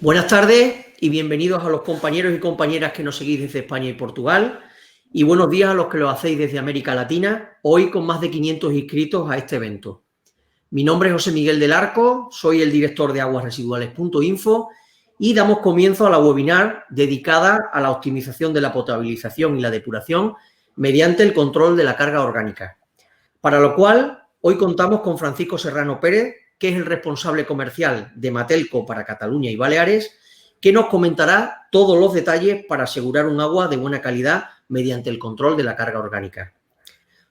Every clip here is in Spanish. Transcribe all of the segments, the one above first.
Buenas tardes y bienvenidos a los compañeros y compañeras que nos seguís desde España y Portugal, y buenos días a los que lo hacéis desde América Latina, hoy con más de 500 inscritos a este evento. Mi nombre es José Miguel del Arco, soy el director de aguasresiduales.info y damos comienzo a la webinar dedicada a la optimización de la potabilización y la depuración mediante el control de la carga orgánica. Para lo cual, hoy contamos con Francisco Serrano Pérez, que es el responsable comercial de Matelco para Cataluña y Baleares, que nos comentará todos los detalles para asegurar un agua de buena calidad mediante el control de la carga orgánica.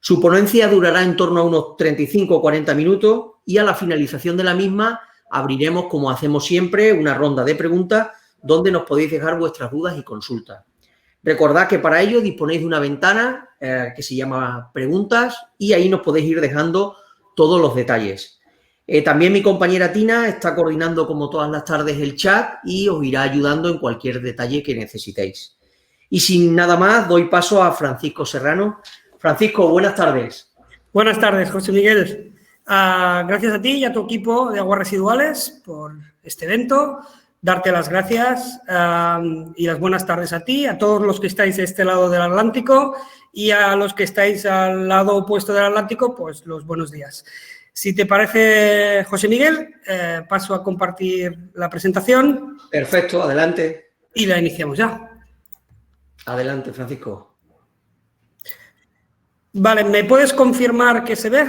Su ponencia durará en torno a unos 35 o 40 minutos y a la finalización de la misma abriremos, como hacemos siempre, una ronda de preguntas donde nos podéis dejar vuestras dudas y consultas. Recordad que para ello disponéis de una ventana que se llama Preguntas y ahí nos podéis ir dejando todos los detalles. También mi compañera Tina está coordinando como todas las tardes el chat y os irá ayudando en cualquier detalle que necesitéis. Y sin nada más, doy paso a Francisco Serrano. Francisco, buenas tardes. Buenas tardes, José Miguel. Gracias a ti y a tu equipo de Aguas Residuales por este evento. Darte las gracias y las buenas tardes a ti, a todos los que estáis de este lado del Atlántico y a los que estáis al lado opuesto del Atlántico, pues los buenos días. Si te parece, José Miguel, paso a compartir la presentación. Perfecto, adelante. Y la iniciamos ya. Adelante, Francisco. Vale, ¿me puedes confirmar que se ve?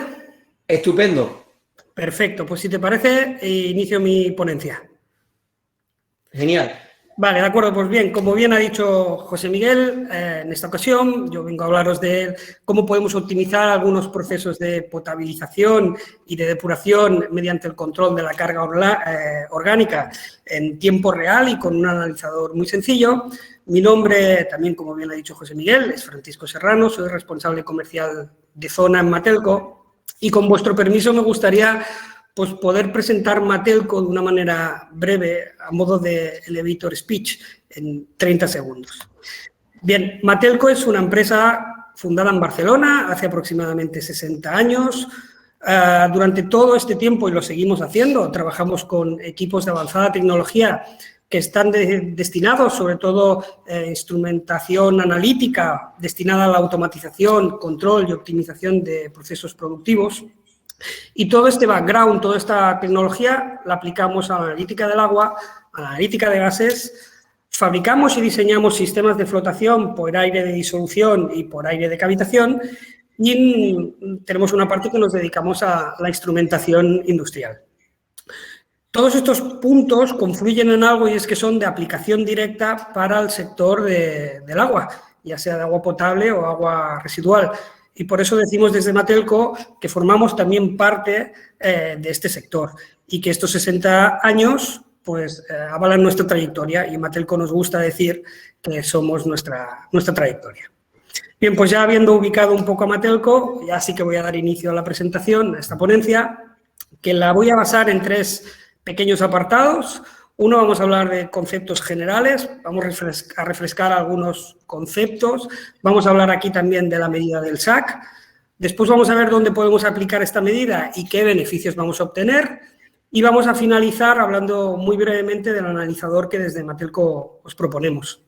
Estupendo. Perfecto, pues si te parece, inicio mi ponencia. Genial. Vale, de acuerdo, pues bien, como bien ha dicho José Miguel, en esta ocasión yo vengo a hablaros de cómo podemos optimizar algunos procesos de potabilización y de depuración mediante el control de la carga orgánica en tiempo real y con un analizador muy sencillo. Mi nombre, también como bien ha dicho José Miguel, es Francisco Serrano, soy responsable comercial de zona en Matelco y con vuestro permiso me gustaría pues poder presentar Matelco de una manera breve, a modo de elevator speech, en 30 segundos. Bien, Matelco es una empresa fundada en Barcelona hace aproximadamente 60 años. Durante todo este tiempo, y lo seguimos haciendo, trabajamos con equipos de avanzada tecnología que están destinados, sobre todo, instrumentación analítica, destinada a la automatización, control y optimización de procesos productivos. Y todo este background, toda esta tecnología la aplicamos a la analítica del agua, a la analítica de gases, fabricamos y diseñamos sistemas de flotación por aire de disolución y por aire de cavitación y tenemos una parte que nos dedicamos a la instrumentación industrial. Todos estos puntos confluyen en algo y es que son de aplicación directa para el sector del agua, ya sea de agua potable o agua residual. Y por eso decimos desde Matelco que formamos también parte de este sector y que estos 60 años pues, avalan nuestra trayectoria y en Matelco nos gusta decir que somos nuestra trayectoria. Bien, pues ya habiendo ubicado un poco a Matelco, ya sí que voy a dar inicio a la presentación, a esta ponencia, que la voy a basar en 3 pequeños apartados. Uno, vamos a hablar de conceptos generales, vamos a refrescar algunos conceptos, vamos a hablar aquí también de la medida del SAC, después vamos a ver dónde podemos aplicar esta medida y qué beneficios vamos a obtener y vamos a finalizar hablando muy brevemente del analizador que desde Matelco os proponemos.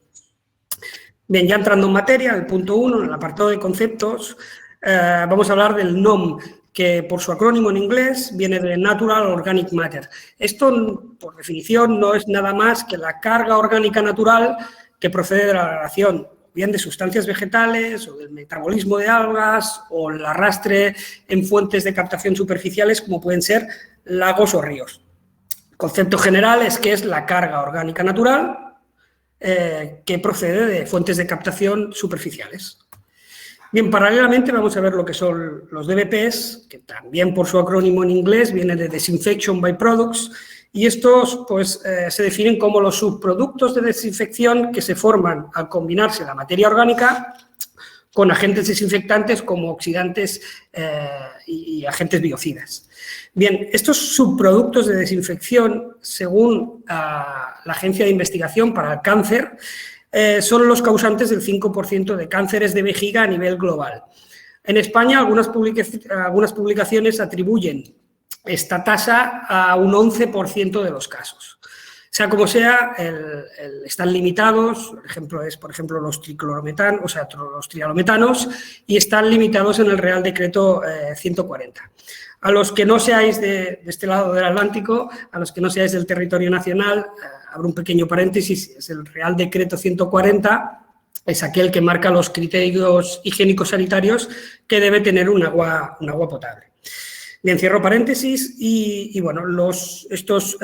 Bien, ya entrando en materia, el punto 1, en el apartado de conceptos, vamos a hablar del NOM, que por su acrónimo en inglés viene de Natural Organic Matter. Esto, por definición, no es nada más que la carga orgánica natural que procede de la relación, bien de sustancias vegetales o del metabolismo de algas o el arrastre en fuentes de captación superficiales como pueden ser lagos o ríos. El concepto general es que es la carga orgánica natural que procede de fuentes de captación superficiales. Bien, paralelamente vamos a ver lo que son los DBPs, que también por su acrónimo en inglés viene de Disinfection by Products, y estos pues, se definen como los subproductos de desinfección que se forman al combinarse la materia orgánica con agentes desinfectantes como oxidantes y agentes biocidas. Bien, estos subproductos de desinfección, según la Agencia de Investigación para el Cáncer, son los causantes del 5% de cánceres de vejiga a nivel global. En España, algunas publicaciones atribuyen esta tasa a un 11% de los casos. Sea como sea, están limitados, el ejemplo es, por ejemplo, los triclorometanos, o sea, los trialometanos, y están limitados en el Real Decreto 140. A los que no seáis de este lado del Atlántico, a los que no seáis del territorio nacional, abro un pequeño paréntesis, es el Real Decreto 140, es aquel que marca los criterios higiénicos sanitarios que debe tener un agua potable. Bien, cierro paréntesis y bueno, estos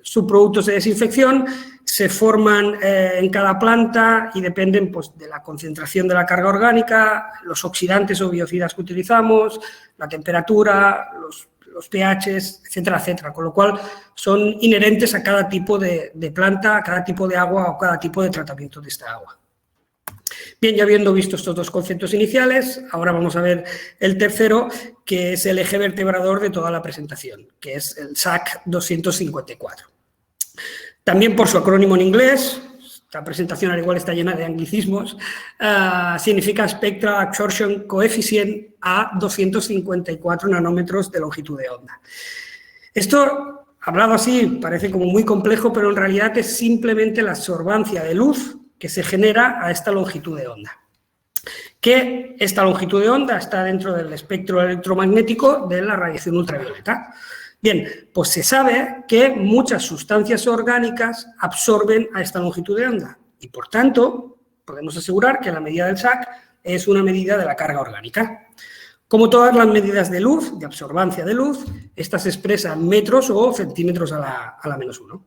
subproductos de desinfección se forman en cada planta y dependen pues, de la concentración de la carga orgánica, los oxidantes o biocidas que utilizamos, la temperatura, los pHs, etcétera, etcétera. Con lo cual, son inherentes a cada tipo de planta, a cada tipo de agua o cada tipo de tratamiento de esta agua. Bien, ya habiendo visto estos dos conceptos iniciales, ahora vamos a ver el tercero, que es el eje vertebrador de toda la presentación, que es el SAC 254. También por su acrónimo en inglés, esta presentación al igual está llena de anglicismos, significa Spectral Absorption Coefficient a 254 nanómetros de longitud de onda. Esto, hablado así, parece como muy complejo, pero en realidad es simplemente la absorbancia de luz que se genera a esta longitud de onda. Que esta longitud de onda está dentro del espectro electromagnético de la radiación ultravioleta. Bien, pues se sabe que muchas sustancias orgánicas absorben a esta longitud de onda y, por tanto, podemos asegurar que la medida del SAC es una medida de la carga orgánica. Como todas las medidas de luz, de absorbancia de luz, estas se expresan en metros o centímetros a la menos 1.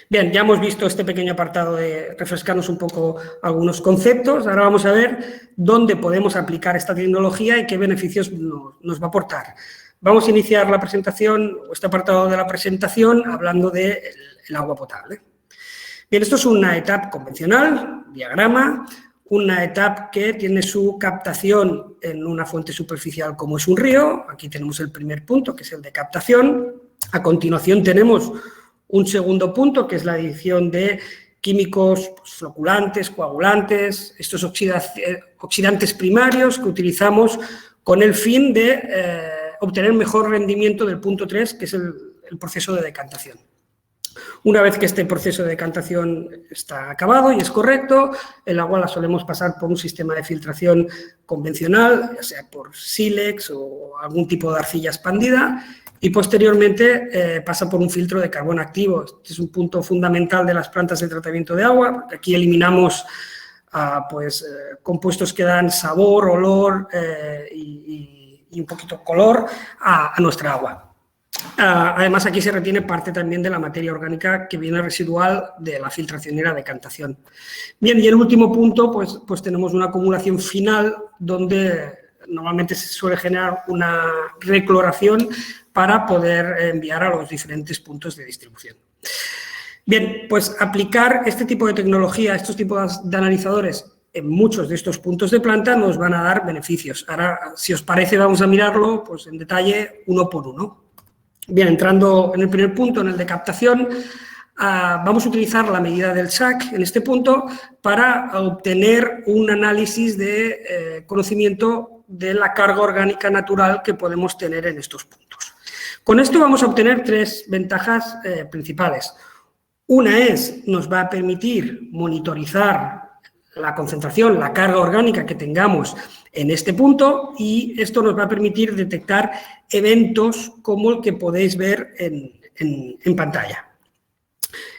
Bien, ya hemos visto este pequeño apartado de refrescarnos un poco algunos conceptos. Ahora vamos a ver dónde podemos aplicar esta tecnología y qué beneficios nos va a aportar. Vamos a iniciar la presentación, o este apartado de la presentación, hablando del agua potable. Bien, esto es una etapa convencional, diagrama, una etapa que tiene su captación en una fuente superficial como es un río. Aquí tenemos el primer punto, que es el de captación. A continuación tenemos un segundo punto, que es la adición de químicos floculantes, coagulantes, estos oxidantes primarios que utilizamos con el fin de obtener mejor rendimiento del punto 3, que es el proceso de decantación. Una vez que este proceso de decantación está acabado y es correcto, el agua la solemos pasar por un sistema de filtración convencional, ya sea por sílex o algún tipo de arcilla expandida, y posteriormente pasa por un filtro de carbón activo. Este es un punto fundamental de las plantas de tratamiento de agua, porque aquí eliminamos compuestos que dan sabor, olor y un poquito color a nuestra agua. Además, aquí se retiene parte también de la materia orgánica que viene residual de la filtración y la decantación. Bien, y el último punto, pues tenemos una acumulación final donde normalmente se suele generar una recloración para poder enviar a los diferentes puntos de distribución. Bien, pues aplicar este tipo de tecnología, estos tipos de analizadores en muchos de estos puntos de planta nos van a dar beneficios. Ahora, si os parece, vamos a mirarlo pues, en detalle uno por uno. Bien, entrando en el primer punto, en el de captación, vamos a utilizar la medida del SAC en este punto para obtener un análisis de conocimiento de la carga orgánica natural que podemos tener en estos puntos. Con esto vamos a obtener tres ventajas principales. Una es, nos va a permitir monitorizar la concentración, la carga orgánica que tengamos en este punto y esto nos va a permitir detectar eventos como el que podéis ver en pantalla.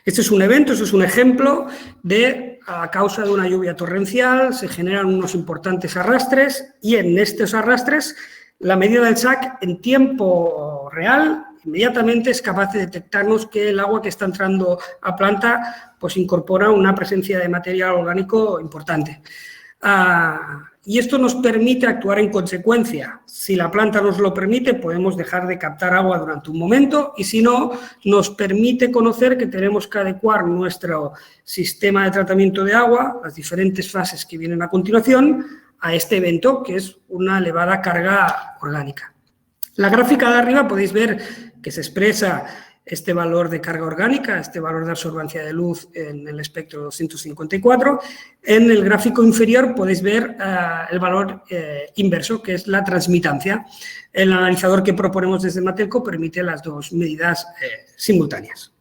Este es un evento, este es un ejemplo de, a causa de una lluvia torrencial, se generan unos importantes arrastres y en estos arrastres la medida del SAC en tiempo real inmediatamente es capaz de detectarnos que el agua que está entrando a planta pues incorpora una presencia de material orgánico importante. Y esto nos permite actuar en consecuencia. Si la planta nos lo permite, podemos dejar de captar agua durante un momento y si no, nos permite conocer que tenemos que adecuar nuestro sistema de tratamiento de agua, las diferentes fases que vienen a continuación, a este evento, que es una elevada carga orgánica. La gráfica de arriba podéis ver que se expresa este valor de carga orgánica, este valor de absorbancia de luz en el espectro 254. En el gráfico inferior podéis ver el valor inverso, que es la transmitancia. El analizador que proponemos desde Matelco permite las dos medidas simultáneas.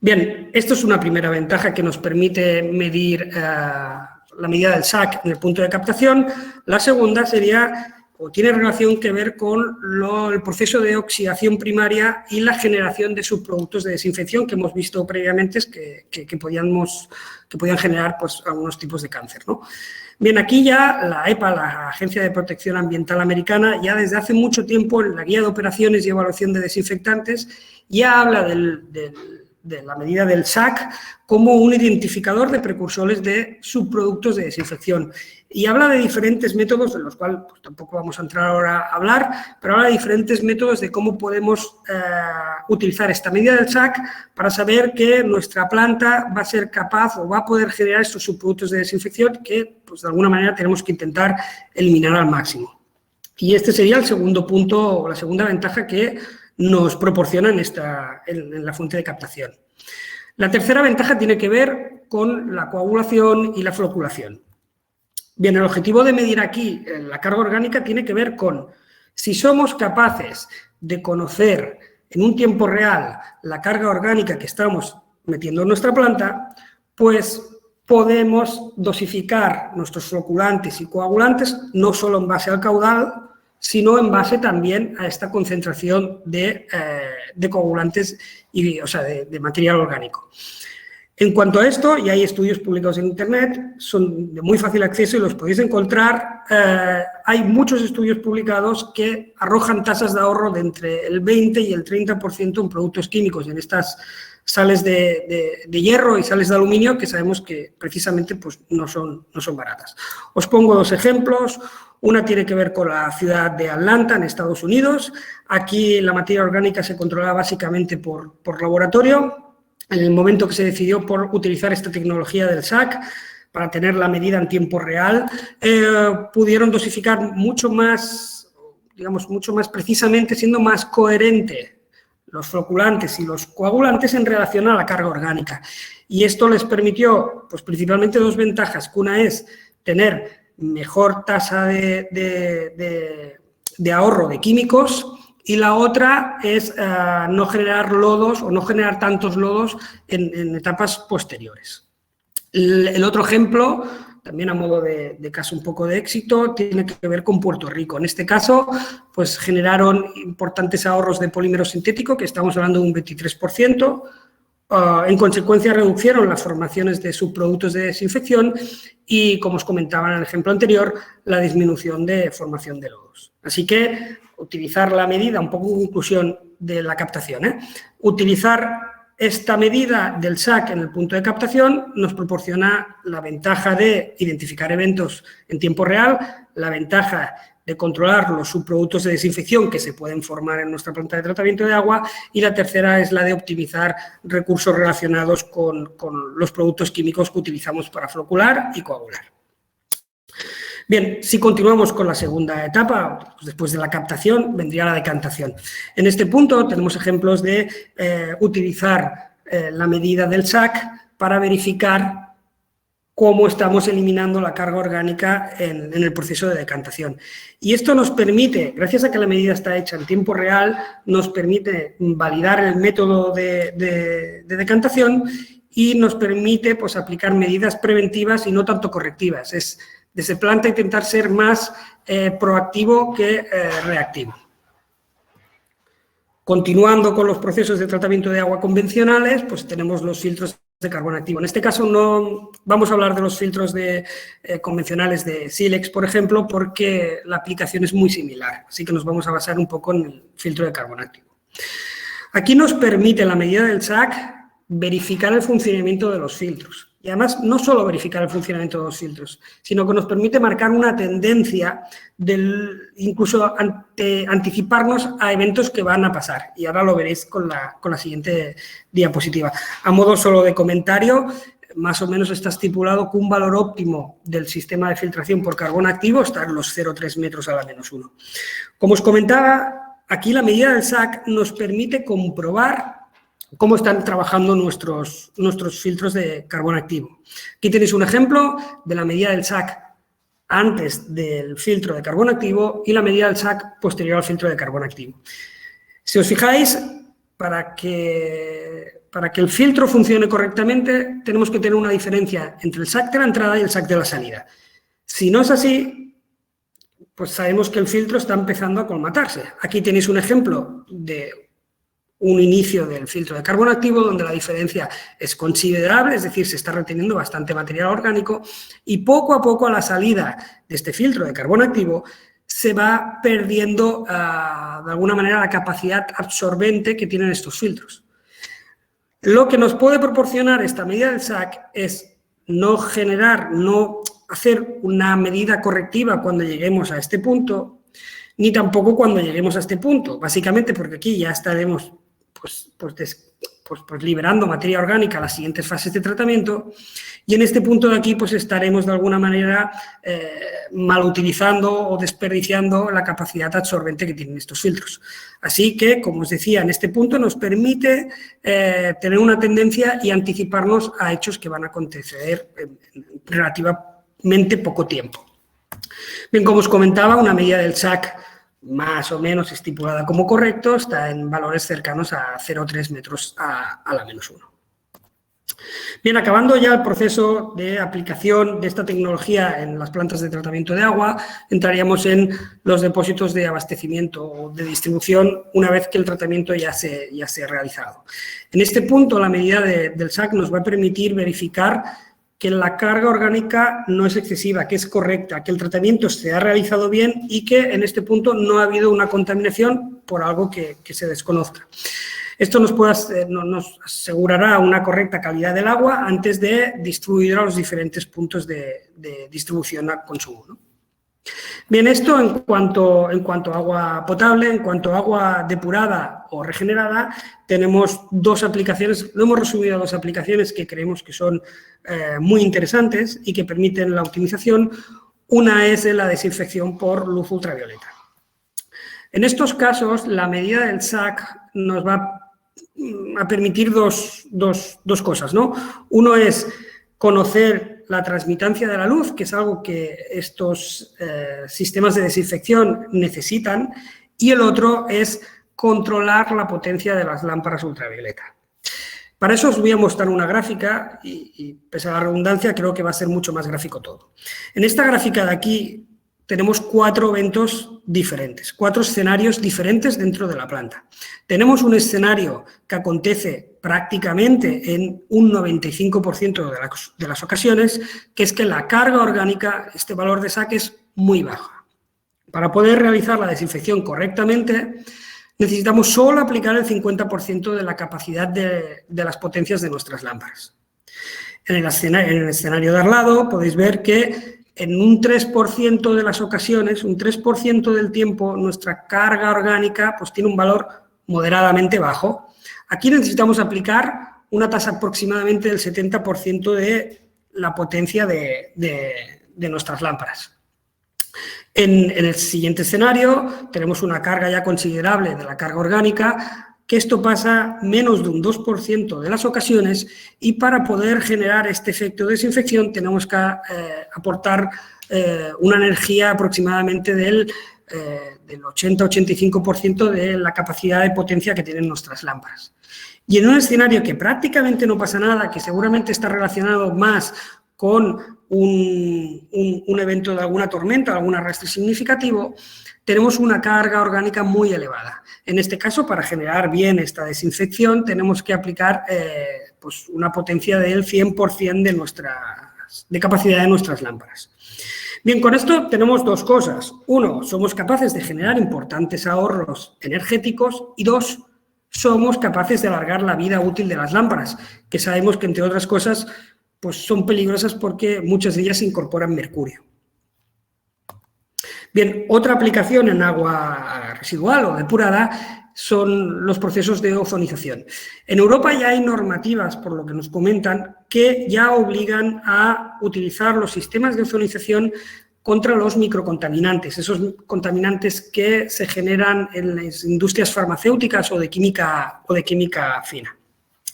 Bien, esto es una primera ventaja que nos permite medir la medida del SAC en el punto de captación. La segunda sería, o tiene relación que ver con el proceso de oxidación primaria y la generación de subproductos de desinfección que hemos visto previamente que podían generar pues, algunos tipos de cáncer, ¿no? Bien, aquí ya la EPA, la Agencia de Protección Ambiental Americana, ya desde hace mucho tiempo en la Guía de Operaciones y Evaluación de Desinfectantes ya habla de la medida del SAC como un identificador de precursores de subproductos de desinfección. Y habla de diferentes métodos, de los cuales pues, tampoco vamos a entrar ahora a hablar, pero habla de diferentes métodos de cómo podemos utilizar esta medida del SAC para saber que nuestra planta va a ser capaz o va a poder generar estos subproductos de desinfección que, pues, de alguna manera tenemos que intentar eliminar al máximo. Y este sería el segundo punto, o la segunda ventaja que nos proporciona en la fuente de captación. La tercera ventaja tiene que ver con la coagulación y la floculación. Bien, el objetivo de medir aquí la carga orgánica tiene que ver con si somos capaces de conocer en un tiempo real la carga orgánica que estamos metiendo en nuestra planta, pues podemos dosificar nuestros floculantes y coagulantes no solo en base al caudal, sino en base también a esta concentración de coagulantes y, o sea, de material orgánico. En cuanto a esto, y hay estudios publicados en Internet, son de muy fácil acceso y los podéis encontrar. Hay muchos estudios publicados que arrojan tasas de ahorro de entre el 20 y el 30% en productos químicos, en estas sales de hierro y sales de aluminio que sabemos que precisamente pues, no son baratas. Os pongo dos ejemplos. Una tiene que ver con la ciudad de Atlanta, en Estados Unidos. Aquí la materia orgánica se controlaba básicamente por laboratorio. En el momento que se decidió por utilizar esta tecnología del SAC para tener la medida en tiempo real, pudieron dosificar mucho más, digamos, mucho más precisamente, siendo más coherente los floculantes y los coagulantes en relación a la carga orgánica. Y esto les permitió, pues principalmente dos ventajas, que una es tener mejor tasa de ahorro de químicos y la otra es no generar lodos o no generar tantos lodos en etapas posteriores. El otro ejemplo, también a modo de caso un poco de éxito, tiene que ver con Puerto Rico. En este caso, pues generaron importantes ahorros de polímero sintético, que estamos hablando de un 23%. En consecuencia, redujeron las formaciones de subproductos de desinfección y, como os comentaba en el ejemplo anterior, la disminución de formación de lodos. Así que utilizar la medida, un poco en conclusión de la captación, utilizar esta medida del SAC en el punto de captación nos proporciona la ventaja de identificar eventos en tiempo real, la ventaja de controlar los subproductos de desinfección que se pueden formar en nuestra planta de tratamiento de agua y la tercera es la de optimizar recursos relacionados con los productos químicos que utilizamos para flocular y coagular. Bien, si continuamos con la segunda etapa, pues después de la captación vendría la decantación. En este punto tenemos ejemplos de utilizar la medida del SAC para verificar cómo estamos eliminando la carga orgánica en el proceso de decantación. Y esto nos permite, gracias a que la medida está hecha en tiempo real, nos permite validar el método de decantación y nos permite pues, aplicar medidas preventivas y no tanto correctivas. Es desde planta intentar ser más proactivo que reactivo. Continuando con los procesos de tratamiento de agua convencionales, pues tenemos los filtros de carbono activo. En este caso no vamos a hablar de los filtros convencionales de Silex, por ejemplo, porque la aplicación es muy similar, así que nos vamos a basar un poco en el filtro de carbono activo. Aquí nos permite la medida del SAC verificar el funcionamiento de los filtros. Y además, no solo verificar el funcionamiento de los filtros, sino que nos permite marcar una tendencia, incluso anticiparnos a eventos que van a pasar. Y ahora lo veréis con la siguiente diapositiva. A modo solo de comentario, más o menos está estipulado que un valor óptimo del sistema de filtración por carbono activo está en los 0,3 metros a la -1. Como os comentaba, aquí la medida del SAC nos permite comprobar cómo están trabajando nuestros filtros de carbono activo. Aquí tenéis un ejemplo de la medida del SAC antes del filtro de carbono activo y la medida del SAC posterior al filtro de carbono activo. Si os fijáis, para que el filtro funcione correctamente, tenemos que tener una diferencia entre el SAC de la entrada y el SAC de la salida. Si no es así, pues sabemos que el filtro está empezando a colmatarse. Aquí tenéis un ejemplo de un inicio del filtro de carbono activo donde la diferencia es considerable, es decir, se está reteniendo bastante material orgánico y poco a poco a la salida de este filtro de carbono activo se va perdiendo de alguna manera la capacidad absorbente que tienen estos filtros. Lo que nos puede proporcionar esta medida del SAC es no hacer una medida correctiva cuando lleguemos a este punto, ni tampoco cuando lleguemos a este punto, básicamente porque aquí ya estaremos liberando materia orgánica a las siguientes fases de tratamiento y en este punto de aquí pues estaremos de alguna manera mal utilizando o desperdiciando la capacidad absorbente que tienen estos filtros. Así que, como os decía, en este punto nos permite tener una tendencia y anticiparnos a hechos que van a acontecer en relativamente poco tiempo. Bien, como os comentaba, una medida del SAC más o menos estipulada como correcto, está en valores cercanos a 0,3 metros a la menos 1. Bien, acabando ya el proceso de aplicación de esta tecnología en las plantas de tratamiento de agua, entraríamos en los depósitos de abastecimiento o de distribución una vez que el tratamiento ya se ha realizado. En este punto, la medida del SAC nos va a permitir verificar que la carga orgánica no es excesiva, que es correcta, que el tratamiento se ha realizado bien y que en este punto no ha habido una contaminación por algo que se desconozca. Esto nos asegurará una correcta calidad del agua antes de distribuir a los diferentes puntos de distribución a consumo, ¿no? Bien, esto en cuanto a agua potable, en cuanto a agua depurada o regenerada, tenemos dos aplicaciones, lo hemos resumido a dos aplicaciones que creemos que son muy interesantes y que permiten la optimización. Una es la desinfección por luz ultravioleta. En estos casos, la medida del SAC nos va a permitir dos cosas, ¿no? Uno es conocer la transmitancia de la luz, que es algo que estos sistemas de desinfección necesitan, y el otro es controlar la potencia de las lámparas ultravioleta. Para eso os voy a mostrar una gráfica y pese a la redundancia, creo que va a ser mucho más gráfico todo. En esta gráfica de aquí tenemos 4 eventos diferentes, 4 escenarios diferentes dentro de la planta. Tenemos un escenario que acontece prácticamente en un 95% de las ocasiones, que es que la carga orgánica, este valor de SAC, es muy baja. Para poder realizar la desinfección correctamente, necesitamos solo aplicar el 50% de la capacidad de las potencias de nuestras lámparas. En el escenario de al lado podéis ver que en un 3% de las ocasiones, un 3% del tiempo, nuestra carga orgánica pues tiene un valor moderadamente bajo. Aquí necesitamos aplicar una tasa aproximadamente del 70% de la potencia de nuestras lámparas. En el siguiente escenario tenemos una carga ya considerable de la carga orgánica, que esto pasa menos de un 2% de las ocasiones y para poder generar este efecto de desinfección tenemos que aportar una energía aproximadamente del 80-85% de la capacidad de potencia que tienen nuestras lámparas. Y en un escenario que prácticamente no pasa nada, que seguramente está relacionado más con un evento de alguna tormenta, algún arrastre significativo, tenemos una carga orgánica muy elevada. En este caso, para generar bien esta desinfección, tenemos que aplicar pues una potencia del 100% de capacidad de nuestras lámparas. Bien, con esto tenemos dos cosas. Uno, somos capaces de generar importantes ahorros energéticos y dos, somos capaces de alargar la vida útil de las lámparas, que sabemos que, entre otras cosas, pues son peligrosas porque muchas de ellas incorporan mercurio. Bien, otra aplicación en agua residual o depurada son los procesos de ozonización. En Europa ya hay normativas, por lo que nos comentan, que ya obligan a utilizar los sistemas de ozonización contra los microcontaminantes, esos contaminantes que se generan en las industrias farmacéuticas o de química fina.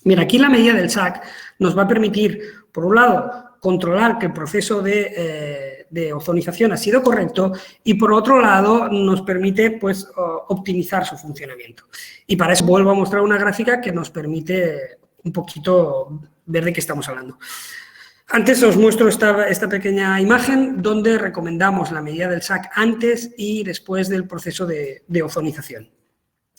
Bien, aquí la medida del SAC nos va a permitir, por un lado, controlar que el proceso de de ozonización ha sido correcto y, por otro lado, nos permite pues, optimizar su funcionamiento. Y para eso vuelvo a mostrar una gráfica que nos permite un poquito ver de qué estamos hablando. Antes os muestro esta pequeña imagen donde recomendamos la medida del SAC antes y después del proceso de ozonización.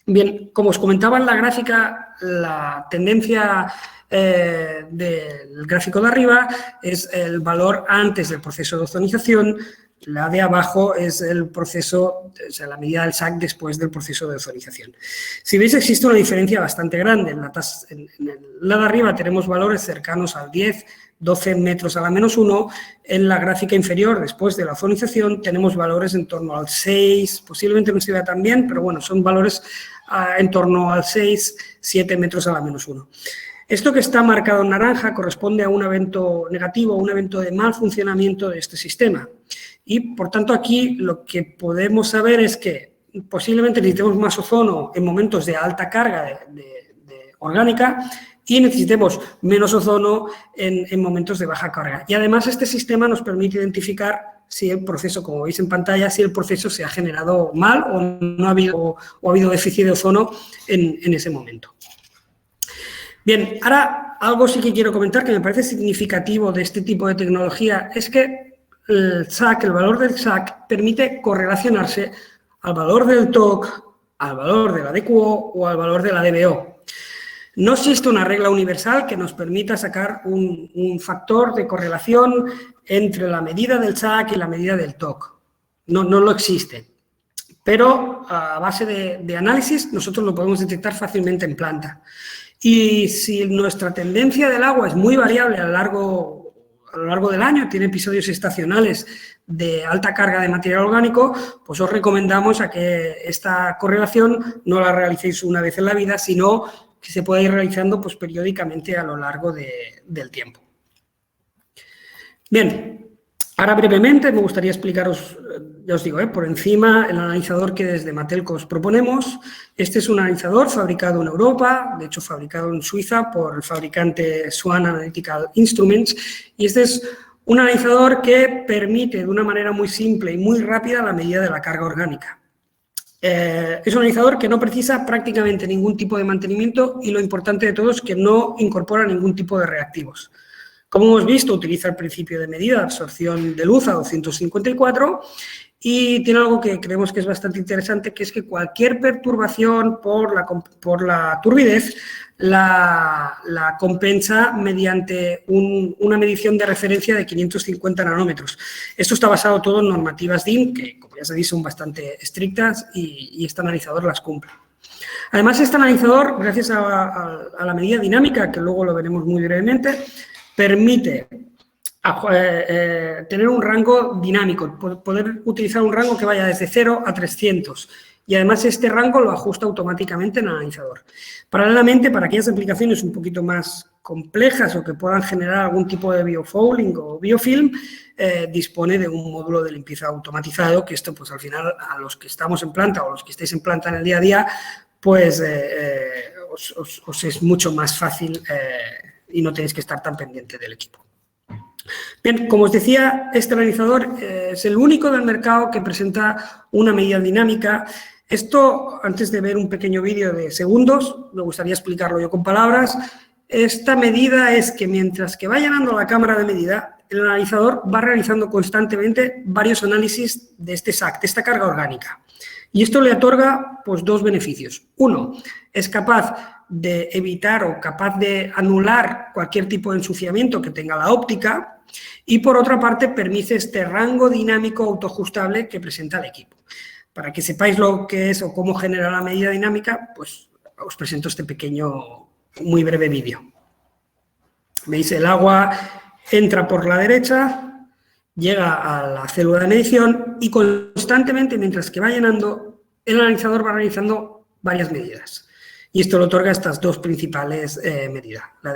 Bien, como os comentaba en la gráfica, la tendencia del gráfico de arriba es el valor antes del proceso de ozonización, la de abajo es el proceso, o sea, la medida del SAC después del proceso de ozonización. Si veis, existe una diferencia bastante grande. En la de arriba tenemos valores cercanos al 10, 12 metros a la -1. En la gráfica inferior, después de la ozonización, tenemos valores en torno al 6, posiblemente no se vea tan bien, pero bueno, son valores en torno al 6, 7 metros a la -1. Esto que está marcado en naranja corresponde a un evento negativo, un evento de mal funcionamiento de este sistema. Y, por tanto, aquí lo que podemos saber es que posiblemente necesitemos más ozono en momentos de alta carga orgánica y necesitemos menos ozono en momentos de baja carga. Y, además, este sistema nos permite identificar si el proceso, como veis en pantalla, si el proceso se ha generado mal o no ha habido déficit de ozono en ese momento. Bien, ahora algo sí que quiero comentar que me parece significativo de este tipo de tecnología es que el SAC, el valor del SAC, permite correlacionarse al valor del TOC, al valor de la DQO o al valor de la DBO. No existe una regla universal que nos permita sacar un factor de correlación entre la medida del SAC y la medida del TOC. No lo existe. Pero a base de análisis nosotros lo podemos detectar fácilmente en planta. Y si nuestra tendencia del agua es muy variable a lo largo del año, tiene episodios estacionales de alta carga de material orgánico, pues os recomendamos a que esta correlación no la realicéis una vez en la vida, sino que se pueda ir realizando pues, periódicamente a lo largo del tiempo. Bien, ahora brevemente me gustaría explicaros, ya os digo, por encima el analizador que desde Matelco os proponemos. Este es un analizador fabricado en Europa, de hecho fabricado en Suiza por el fabricante Swan Analytical Instruments, y este es un analizador que permite de una manera muy simple y muy rápida la medida de la carga orgánica. Es un analizador que no precisa prácticamente ningún tipo de mantenimiento y lo importante de todo es que no incorpora ningún tipo de reactivos. Como hemos visto, utiliza el principio de medida de absorción de luz a 254 y tiene algo que creemos que es bastante interesante, que es que cualquier perturbación por la turbidez la compensa mediante una medición de referencia de 550 nanómetros. Esto está basado todo en normativas DIN, que como ya sabéis son bastante estrictas y este analizador las cumple. Además, este analizador, gracias a la medida dinámica, que luego lo veremos muy brevemente, permite tener un rango dinámico, poder utilizar un rango que vaya desde 0 a 300 y además este rango lo ajusta automáticamente en el analizador. Paralelamente, para aquellas aplicaciones un poquito más complejas o que puedan generar algún tipo de biofouling o biofilm, dispone de un módulo de limpieza automatizado, que esto pues al final a los que estamos en planta o los que estéis en planta en el día a día, pues os es mucho más fácil y no tenéis que estar tan pendiente del equipo. Bien, como os decía, este analizador es el único del mercado que presenta una medida dinámica. Esto, antes de ver un pequeño vídeo de segundos, me gustaría explicarlo yo con palabras. Esta medida es que mientras que va llenando la cámara de medida, el analizador va realizando constantemente varios análisis de este SAC, de esta carga orgánica. Y esto le otorga pues, dos beneficios. Uno, es capaz de evitar o capaz de anular cualquier tipo de ensuciamiento que tenga la óptica y, por otra parte, permite este rango dinámico autoajustable que presenta el equipo. Para que sepáis lo que es o cómo genera la medida dinámica, pues os presento este pequeño, muy breve vídeo. Veis, el agua entra por la derecha, llega a la célula de medición y constantemente, mientras que va llenando, el analizador va realizando varias medidas. Y esto le otorga estas dos principales medidas, la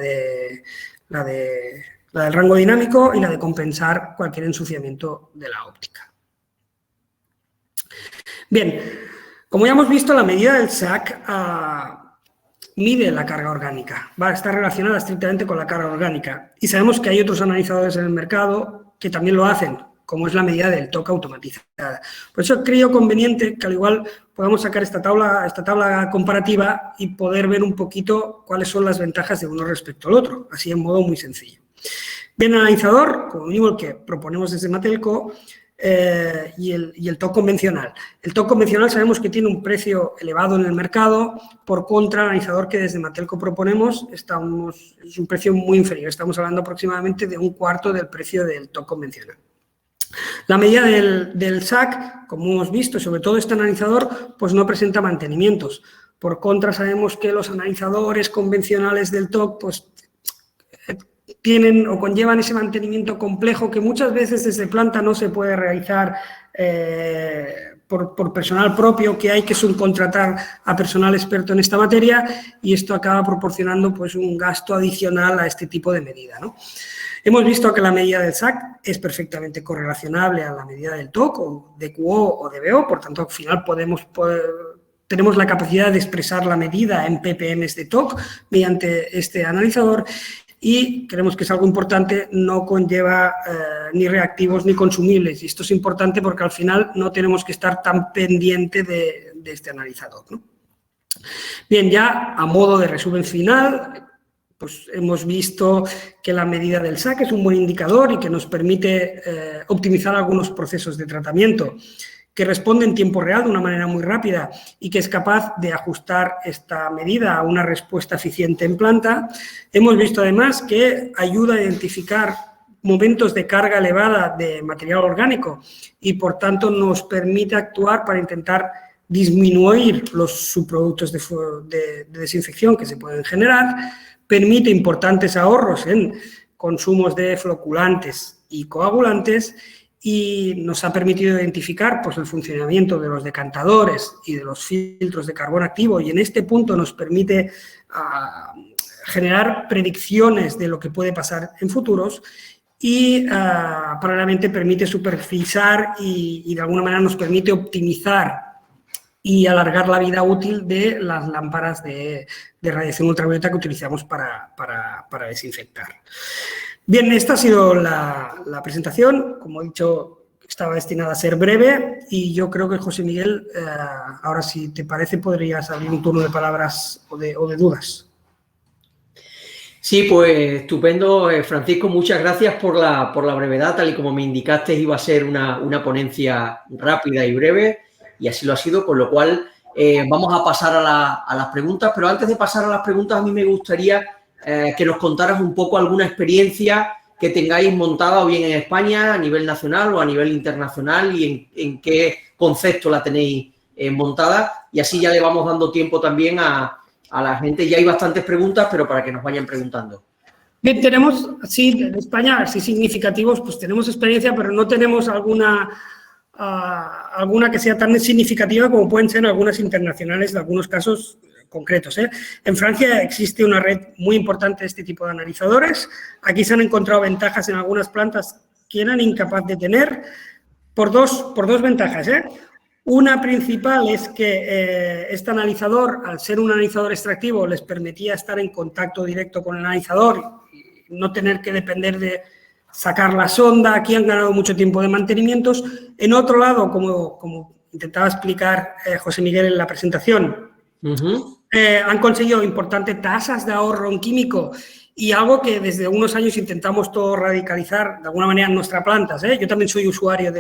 del rango dinámico y la de compensar cualquier ensuciamiento de la óptica. Bien, como ya hemos visto, la medida del SAC mide la carga orgánica, está relacionada estrictamente con la carga orgánica. Y sabemos que hay otros analizadores en el mercado que también lo hacen, como es la medida del TOC automatizada. Por eso creo conveniente que al igual podamos sacar esta tabla comparativa y poder ver un poquito cuáles son las ventajas de uno respecto al otro, así en modo muy sencillo. Bien, analizador, como mínimo el que proponemos desde Matelco, y el TOC convencional. El TOC convencional sabemos que tiene un precio elevado en el mercado, por contra, el analizador que desde Matelco proponemos es un precio muy inferior, estamos hablando aproximadamente de un cuarto del precio del TOC convencional. La medida del SAC, como hemos visto, sobre todo este analizador, pues no presenta mantenimientos. Por contra, sabemos que los analizadores convencionales del TOC, pues tienen o conllevan ese mantenimiento complejo que muchas veces desde planta no se puede realizar por personal propio, que hay que subcontratar a personal experto en esta materia, y esto acaba proporcionando pues un gasto adicional a este tipo de medida, ¿no? Hemos visto que la medida del SAC es perfectamente correlacionable a la medida del TOC o de QO o de BO, por tanto al final tenemos la capacidad de expresar la medida en ppm de TOC mediante este analizador. Y creemos que es algo importante, no conlleva ni reactivos ni consumibles. Y esto es importante porque al final no tenemos que estar tan pendiente de este analizador, ¿no? Bien, ya a modo de resumen final, pues hemos visto que la medida del SAC es un buen indicador y que nos permite optimizar algunos procesos de tratamiento, que responde en tiempo real de una manera muy rápida y que es capaz de ajustar esta medida a una respuesta eficiente en planta. Hemos visto además que ayuda a identificar momentos de carga elevada de material orgánico y por tanto nos permite actuar para intentar disminuir los subproductos de desinfección que se pueden generar, permite importantes ahorros en consumos de floculantes y coagulantes, y nos ha permitido identificar pues, el funcionamiento de los decantadores y de los filtros de carbón activo, y en este punto nos permite generar predicciones de lo que puede pasar en futuros, y paralelamente permite supervisar y de alguna manera nos permite optimizar y alargar la vida útil de las lámparas de radiación ultravioleta que utilizamos para desinfectar. Bien, esta ha sido la presentación. Como he dicho, estaba destinada a ser breve y yo creo que, José Miguel, ahora si te parece podrías abrir un turno de palabras o de dudas. Sí, pues estupendo, Francisco, muchas gracias por la brevedad. Tal y como me indicaste, iba a ser una ponencia rápida y breve y así lo ha sido, con lo cual vamos a pasar a las preguntas, pero antes de pasar a las preguntas a mí me gustaría que nos contaras un poco alguna experiencia que tengáis montada o bien en España a nivel nacional o a nivel internacional y en qué concepto la tenéis montada, y así ya le vamos dando tiempo también a la gente. Ya hay bastantes preguntas, pero para que nos vayan preguntando. Bien, tenemos, sí, en España, así significativos, pues tenemos experiencia, pero no tenemos alguna que sea tan significativa como pueden ser algunas internacionales de algunos casos concretos, ¿eh? En Francia existe una red muy importante de este tipo de analizadores. Aquí se han encontrado ventajas en algunas plantas que eran incapaz de tener por dos ventajas, ¿eh? Una principal es que este analizador, al ser un analizador extractivo, les permitía estar en contacto directo con el analizador y no tener que depender de sacar la sonda. Aquí han ganado mucho tiempo de mantenimientos. En otro lado, como intentaba explicar José Miguel en la presentación, han conseguido importantes tasas de ahorro en químico y algo que desde unos años intentamos todo radicalizar de alguna manera en nuestras plantas, ¿eh? Yo también soy usuario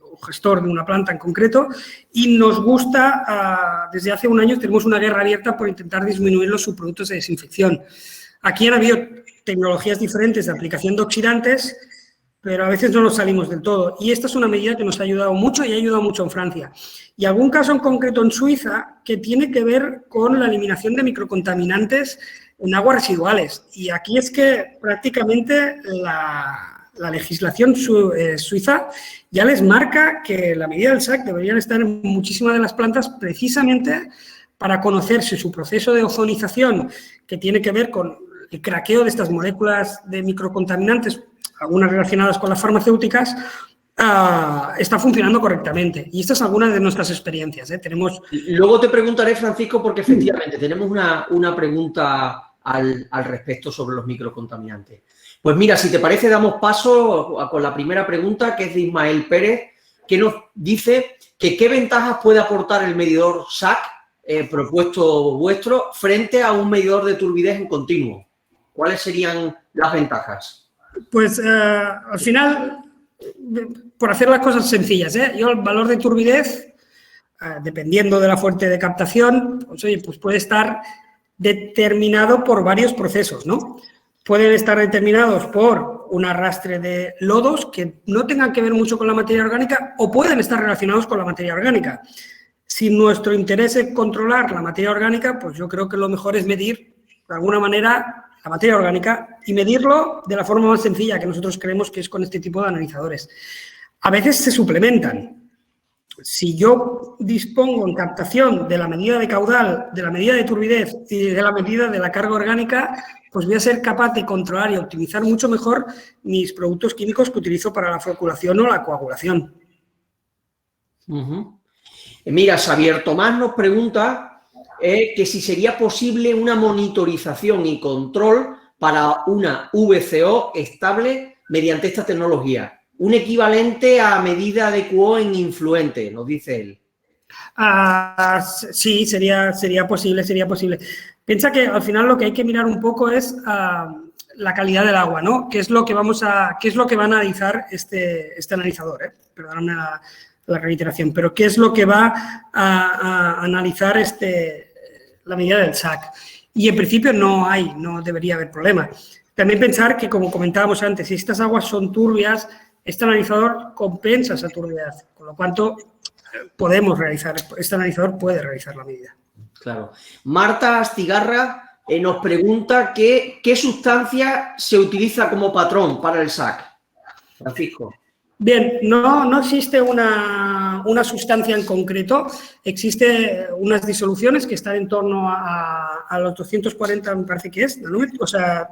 o gestor de una planta en concreto y nos gusta, desde hace un año tenemos una guerra abierta por intentar disminuir los subproductos de desinfección. Aquí han habido tecnologías diferentes de aplicación de oxidantes, pero a veces no nos salimos del todo. Y esta es una medida que nos ha ayudado mucho y ha ayudado mucho en Francia. Y algún caso en concreto en Suiza que tiene que ver con la eliminación de microcontaminantes en aguas residuales. Y aquí es que prácticamente la legislación suiza ya les marca que la medida del SAC deberían estar en muchísimas de las plantas precisamente para conocer si su proceso de ozonización, que tiene que ver con el craqueo de estas moléculas de microcontaminantes, algunas relacionadas con las farmacéuticas, está funcionando correctamente. Y esta es alguna de nuestras experiencias, ¿eh? Luego te preguntaré, Francisco, porque efectivamente tenemos una pregunta al respecto sobre los microcontaminantes. Pues mira, si te parece, damos paso con la primera pregunta, que es de Ismael Pérez, que nos dice que qué ventajas puede aportar el medidor SAC propuesto vuestro frente a un medidor de turbidez en continuo. ¿Cuáles serían las ventajas? Pues al final, por hacer las cosas sencillas, yo el valor de turbidez, dependiendo de la fuente de captación, pues, oye, pues puede estar determinado por varios procesos, ¿no? Pueden estar determinados por un arrastre de lodos que no tengan que ver mucho con la materia orgánica o pueden estar relacionados con la materia orgánica. Si nuestro interés es controlar la materia orgánica, pues yo creo que lo mejor es medir, de alguna manera, la materia orgánica y medirlo de la forma más sencilla que nosotros creemos que es con este tipo de analizadores. A veces se suplementan. Si yo dispongo en captación de la medida de caudal, de la medida de turbidez y de la medida de la carga orgánica, pues voy a ser capaz de controlar y optimizar mucho mejor mis productos químicos que utilizo para la floculación o la coagulación. Mira, Xavier Tomás nos pregunta que si sería posible una monitorización y control para una VCO estable mediante esta tecnología. Un equivalente a medida de QO en influente, nos dice él. Sí, sería posible. Piensa que al final lo que hay que mirar un poco es la calidad del agua, ¿no? ¿Qué es lo que va a analizar este analizador? Perdóname la reiteración, pero ¿qué es lo que va a analizar la medida del SAC? Y en principio no debería haber problema. También pensar que, como comentábamos antes, si estas aguas son turbias, este analizador compensa esa turbidez, con lo cual este analizador puede realizar la medida. Claro. Marta Astigarra nos pregunta qué sustancia se utiliza como patrón para el SAC. Francisco. Bien, no existe una sustancia en concreto, existen unas disoluciones que están en torno a los 240, me parece que es, nanómetros, o sea,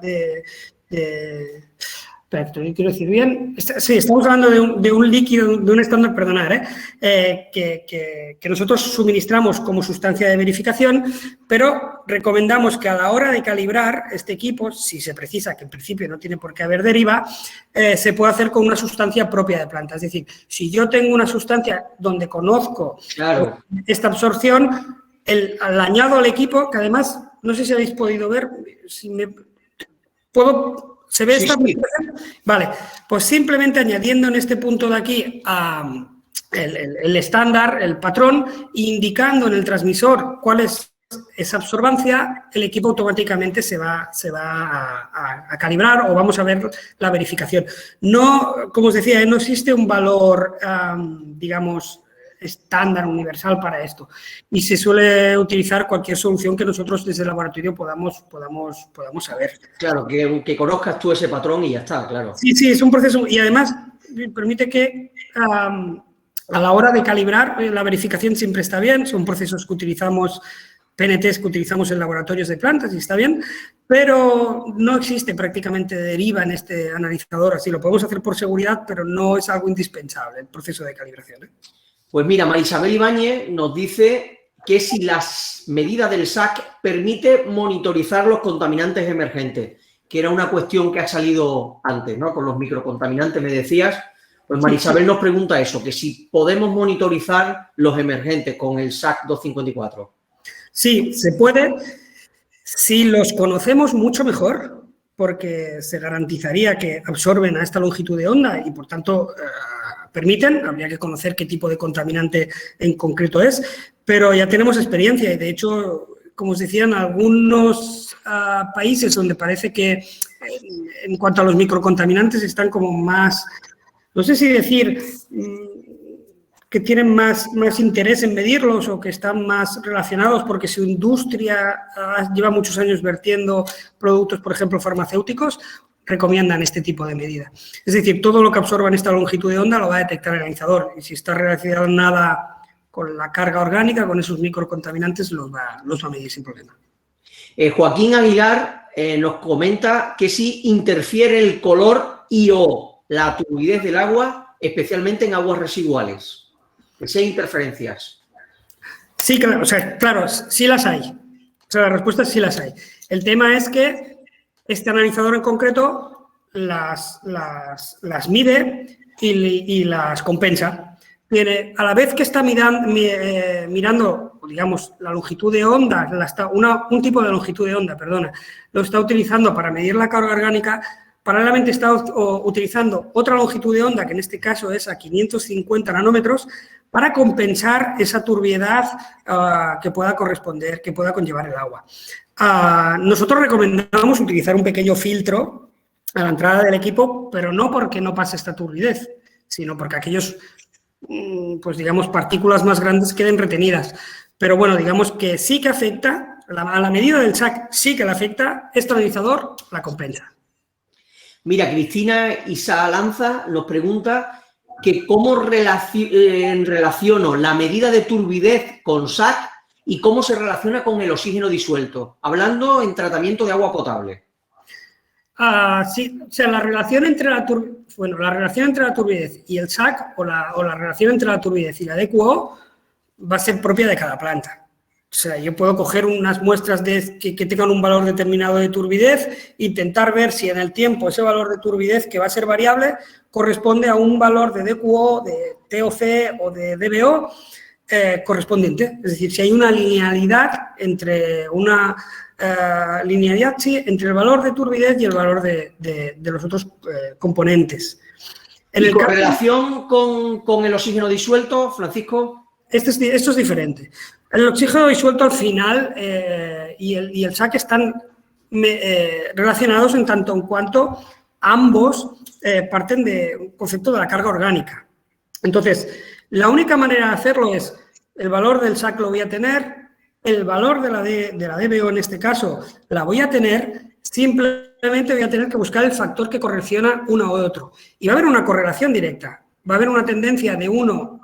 quiero decir bien. Sí, estamos hablando de un líquido, de un estándar, perdonad, que nosotros suministramos como sustancia de verificación, pero recomendamos que a la hora de calibrar este equipo, si se precisa, que en principio no tiene por qué haber deriva, se puede hacer con una sustancia propia de planta. Es decir, si yo tengo una sustancia donde conozco esta absorción, la añado al equipo, que además, no sé si habéis podido ver, ¿se ve esta? Sí. Vale, pues simplemente añadiendo en este punto de aquí el estándar, el patrón, indicando en el transmisor cuál es esa absorbancia, el equipo automáticamente se va a calibrar o vamos a ver la verificación. No, como os decía, no existe un valor, digamos, estándar universal para esto y se suele utilizar cualquier solución que nosotros desde el laboratorio podamos saber. Claro, que conozcas tú ese patrón y ya está, claro. Sí, es un proceso y además permite que a la hora de calibrar la verificación siempre está bien, son procesos que utilizamos, PNTs que utilizamos en laboratorios de plantas y está bien, pero no existe prácticamente deriva en este analizador, así lo podemos hacer por seguridad, pero no es algo indispensable el proceso de calibración. Pues mira, Marisabel Ibáñez nos dice que si las medidas del SAC permite monitorizar los contaminantes emergentes, que era una cuestión que ha salido antes, ¿no? Con los microcontaminantes, me decías. Pues Marisabel nos pregunta eso, que si podemos monitorizar los emergentes con el SAC 254. Sí, se puede. Si los conocemos mucho mejor, porque se garantizaría que absorben a esta longitud de onda y, por tanto, permiten, habría que conocer qué tipo de contaminante en concreto es, pero ya tenemos experiencia y, de hecho, como os decía, en algunos países donde parece que, en cuanto a los microcontaminantes, están como más, no sé si decir que tienen más interés en medirlos o que están más relacionados porque su industria lleva muchos años vertiendo productos, por ejemplo, farmacéuticos, recomiendan este tipo de medida. Es decir, todo lo que absorba en esta longitud de onda lo va a detectar el analizador y si está relacionado nada con la carga orgánica, con esos microcontaminantes, los va a medir sin problema. Joaquín Aguilar nos comenta que si interfiere el color y o la turbidez del agua, especialmente en aguas residuales. Que si hay interferencias. Sí, claro, claro, sí las hay. O sea, la respuesta es sí las hay. El tema es que este analizador en concreto las mide y las compensa. A la vez que está mirando, digamos, la longitud de onda, un tipo de longitud de onda, perdona, lo está utilizando para medir la carga orgánica, paralelamente está utilizando otra longitud de onda, que en este caso es a 550 nanómetros, para compensar esa turbiedad que pueda corresponder, que pueda conllevar el agua. Nosotros recomendamos utilizar un pequeño filtro a la entrada del equipo, pero no porque no pase esta turbidez, sino porque aquellos, pues digamos, partículas más grandes queden retenidas. Pero bueno, digamos que sí que afecta, a la medida del SAC sí que la afecta, este analizador la compensa. Mira, Cristina Isa Lanza nos pregunta que cómo relaciono la medida de turbidez con SAC y cómo se relaciona con el oxígeno disuelto, hablando en tratamiento de agua potable. Sí, o sea, la relación entre la turbidez y el SAC o la relación entre la turbidez y la DQO va a ser propia de cada planta. O sea, yo puedo coger unas muestras que tengan un valor determinado de turbidez, intentar ver si en el tiempo ese valor de turbidez, que va a ser variable, corresponde a un valor de DQO, de TOC o de DBO correspondiente. Es decir, si hay una linealidad entre entre el valor de turbidez y el valor de los otros componentes. ¿Y con relación con el oxígeno disuelto, Francisco? Esto es diferente. El oxígeno disuelto al final y el SAC están relacionados en tanto en cuanto ambos parten de un concepto de la carga orgánica. Entonces, la única manera de hacerlo es el valor del SAC lo voy a tener, el valor de la DBO en este caso la voy a tener, simplemente voy a tener que buscar el factor que correlaciona uno u otro. Y va a haber una correlación directa, va a haber una tendencia de uno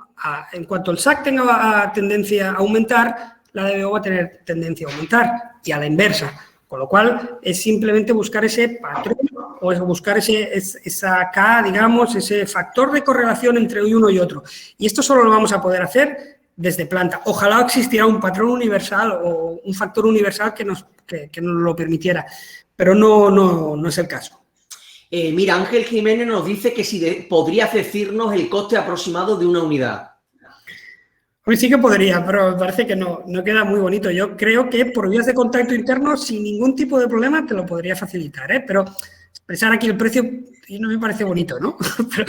en cuanto el SAC tenga tendencia a aumentar, la DBO va a tener tendencia a aumentar y a la inversa. Con lo cual, es simplemente buscar ese patrón o es buscar esa K, digamos, ese factor de correlación entre uno y otro. Y esto solo lo vamos a poder hacer desde planta. Ojalá existiera un patrón universal o un factor universal que nos lo permitiera, pero no es el caso. Mira, Ángel Jiménez nos dice que si podría decirnos el coste aproximado de una unidad. Pues sí que podría, pero me parece que no queda muy bonito. Yo creo que por vías de contacto interno, sin ningún tipo de problema, te lo podría facilitar, ¿eh? Pero expresar aquí el precio no me parece bonito, ¿no? Pero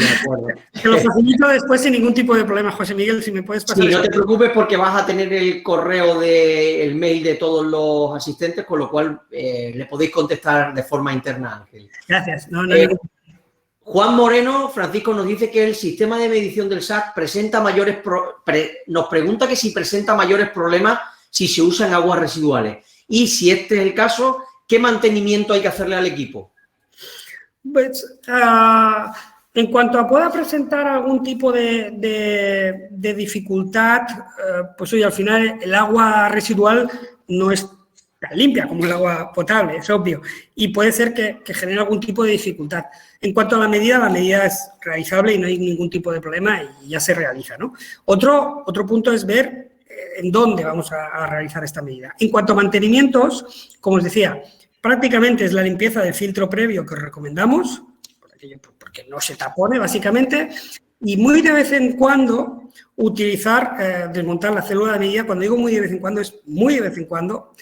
te lo facilito después sin ningún tipo de problema, José Miguel, si me puedes pasar. Sí, no te preocupes porque vas a tener el correo el mail de todos los asistentes, con lo cual le podéis contestar de forma interna, Ángel. Gracias. Juan Moreno, Francisco, nos dice que el sistema de medición del SAC presenta nos pregunta que si presenta mayores problemas si se usan aguas residuales. Y si este es el caso, ¿qué mantenimiento hay que hacerle al equipo? Pues, en cuanto a pueda presentar algún tipo de dificultad, pues oye, al final el agua residual no es tan limpia como el agua potable, es obvio, y puede ser que genere algún tipo de dificultad. En cuanto a la medida es realizable y no hay ningún tipo de problema y ya se realiza, ¿no? Otro punto es ver en dónde vamos a realizar esta medida. En cuanto a mantenimientos, como os decía, prácticamente es la limpieza del filtro previo que os recomendamos, porque no se tapone básicamente, y muy de vez en cuando desmontar la célula de medida. Cuando digo muy de vez en cuando, es muy de vez en cuando,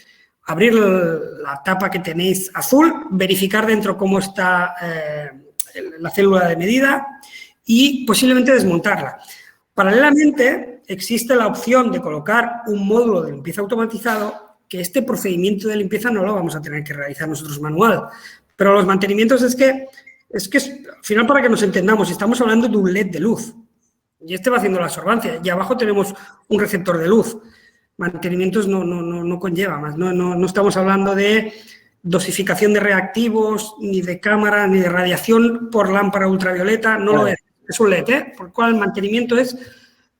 abrir la tapa que tenéis azul, verificar dentro cómo está la célula de medida y posiblemente desmontarla. Paralelamente, existe la opción de colocar un módulo de limpieza automatizado, que este procedimiento de limpieza no lo vamos a tener que realizar nosotros manual. Pero los mantenimientos es que al final, para que nos entendamos, estamos hablando de un LED de luz y este va haciendo la absorbancia y abajo tenemos un receptor de luz. Mantenimientos no conlleva más, no estamos hablando de dosificación de reactivos, ni de cámara, ni de radiación por lámpara ultravioleta, no lo es un LED, por lo cual el mantenimiento es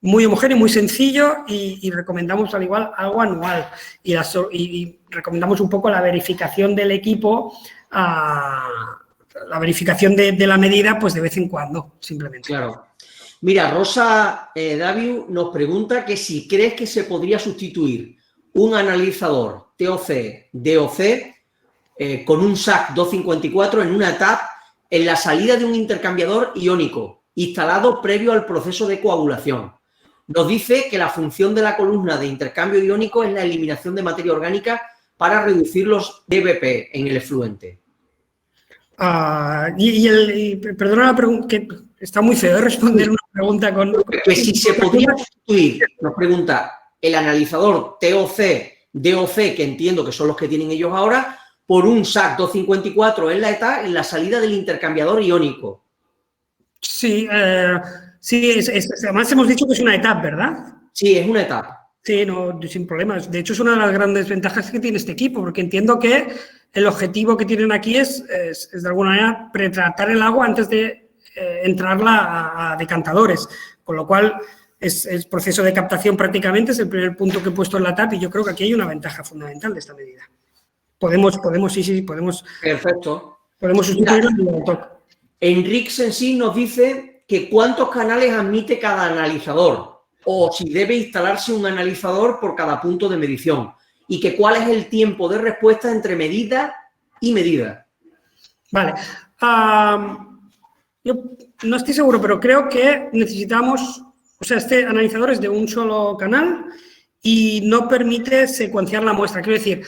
muy homogéneo, muy sencillo y recomendamos al igual algo anual y recomendamos un poco la verificación del equipo, la verificación de la medida, pues de vez en cuando, simplemente. Claro. Mira, Rosa Daviu nos pregunta que si crees que se podría sustituir un analizador TOC, DOC, con un SAC 254 en una TAP en la salida de un intercambiador iónico instalado previo al proceso de coagulación. Nos dice que la función de la columna de intercambio iónico es la eliminación de materia orgánica para reducir los dBp en el efluente. Perdona la pregunta, que está muy feo responder una pregunta con... Que si se podría sustituir, nos pregunta, el analizador TOC, DOC, que entiendo que son los que tienen ellos ahora, por un SAC 254 en la ETAP en la salida del intercambiador iónico. Sí, además hemos dicho que es una ETAP, ¿verdad? Sí, es una ETAP. Sí, no, sin problemas. De hecho, es una de las grandes ventajas que tiene este equipo, porque entiendo que el objetivo que tienen aquí es de alguna manera pretratar el agua antes de entrarla a decantadores, con lo cual es proceso de captación prácticamente, es el primer punto que he puesto en la TAP y yo creo que aquí hay una ventaja fundamental de esta medida. Podemos. Perfecto. Podemos sustituirlo en el TOC. Enrix en sí nos dice que cuántos canales admite cada analizador o si debe instalarse un analizador por cada punto de medición y que cuál es el tiempo de respuesta entre medida y medida. Vale. Yo no estoy seguro, pero creo que necesitamos... O sea, este analizador es de un solo canal y no permite secuenciar la muestra. Quiero decir,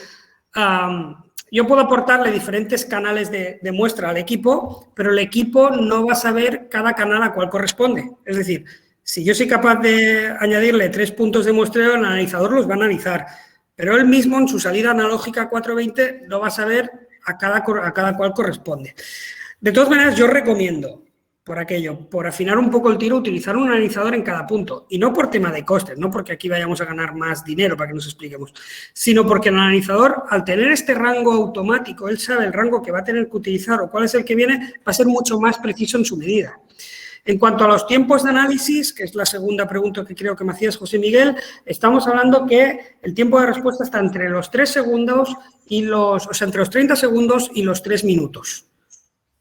yo puedo aportarle diferentes canales de muestra al equipo, pero el equipo no va a saber cada canal a cuál corresponde. Es decir, si yo soy capaz de añadirle 3 puntos de muestreo, el analizador los va a analizar, pero él mismo en su salida analógica 420 no va a saber a cada cual corresponde. De todas maneras, yo recomiendo, por afinar un poco el tiro, utilizar un analizador en cada punto. Y no por tema de costes, no porque aquí vayamos a ganar más dinero, para que nos expliquemos, sino porque el analizador, al tener este rango automático, él sabe el rango que va a tener que utilizar o cuál es el que viene, va a ser mucho más preciso en su medida. En cuanto a los tiempos de análisis, que es la segunda pregunta que creo que me hacías, José Miguel, estamos hablando que el tiempo de respuesta está entre los 3 segundos y entre los 30 segundos y los 3 minutos.